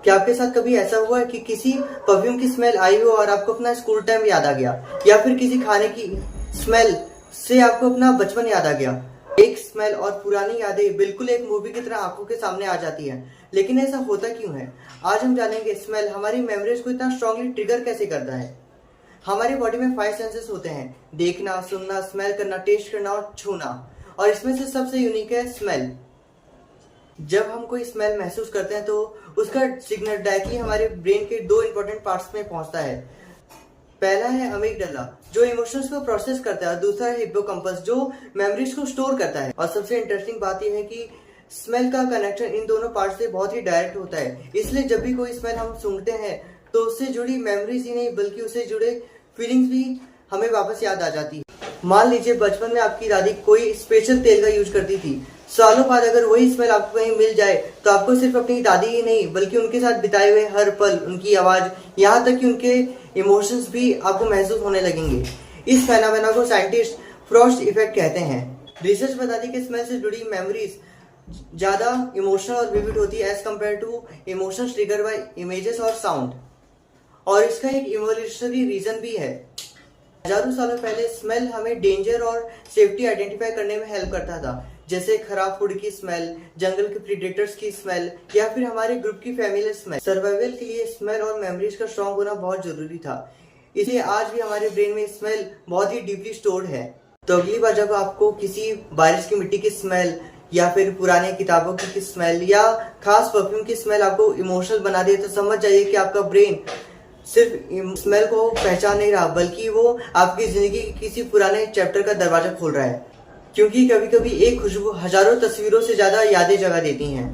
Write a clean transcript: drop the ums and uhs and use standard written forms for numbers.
क्या आपके साथ कभी ऐसा हुआ है कि किसी परफ्यूम की स्मेल आई हो और आपको अपना स्कूल टाइम याद आ गया, या फिर किसी खाने की स्मेल से आपको अपना बचपन याद आ गया? एक स्मेल और पुरानी यादें बिल्कुल एक मूवी की तरह आंखों के सामने आ जाती है। लेकिन ऐसा होता क्यों है? आज हम जानेंगे स्मेल हमारी मेमोरीज को इतना स्ट्रांगली ट्रिगर कैसे करता है। हमारी बॉडी में 5 सेंसेस होते हैं: देखना, सुनना, स्मेल करना, टेस्ट करना और छूना। और इसमें से सबसे यूनिक है स्मेल। जब हम कोई स्मेल महसूस करते हैं तो उसका सिग्नल डायरेक्टली हमारे ब्रेन के 2 इंपॉर्टेंट पार्ट्स में पहुंचता है। पहला है अमिगडाला, जो इमोशंस को प्रोसेस करता है, और दूसरा है हिप्पोकैम्पस, जो मेमोरीज को स्टोर करता है। और सबसे इंटरेस्टिंग बात यह है कि स्मेल का कनेक्शन इन दोनों पार्ट से बहुत ही डायरेक्ट होता है। इसलिए जब भी कोई स्मेल हम सूंघते हैं तो उससे जुड़ी मेमोरीज ही नहीं बल्कि उससे जुड़े फीलिंग्स भी हमें वापस याद आ जाती है। मान लीजिए बचपन में आपकी दादी कोई स्पेशल तेल का यूज करती थी। सालों बाद अगर वही स्मेल आपको कहीं मिल जाए तो आपको सिर्फ अपनी दादी ही नहीं बल्कि उनके साथ बिताए हुए हर पल, उनकी आवाज, यहाँ तक कि उनके इमोशंस भी आपको महसूस होने लगेंगे। इस फेनोमेना को साइंटिस्ट फ्रॉस्ट इफेक्ट कहते हैं। रिसर्च बताती है कि स्मेल से जुड़ी मेमोरीज ज्यादा इमोशनल और विविड होती है as compared to emotions trigger by images और साउंड। और इसका एक इवोल्यूशनरी रीजन भी है। हजारों सालों पहले स्मेल हमें डेंजर और सेफ्टी आइडेंटिफाई करने में हेल्प करता था, जैसे खराब फूड की स्मेल, जंगल के प्रीडेटर्स की स्मेल, या फिर हमारे ग्रुप की फैमिली स्मेल। सर्वाइवल के लिए स्मेल और मेमोरीज का स्ट्रॉन्ग होना बहुत जरूरी था। इसलिए आज भी हमारे ब्रेन में स्मेल बहुत ही डीपली स्टोर्ड है। तो अगली बार जब आपको किसी बारिश की मिट्टी की स्मेल, या फिर पुराने किताबों की स्मेल, या खास परफ्यूम की स्मेल आपको इमोशनल बना दे, तो समझ जाइए कि आपका ब्रेन सिर्फ स्मेल को पहचान नहीं रहा बल्कि वो आपकी जिंदगी के किसी पुराने चैप्टर का दरवाजा खोल रहा है। क्योंकि कभी कभी एक खुशबू हजारों तस्वीरों से ज्यादा यादें जगा देती हैं।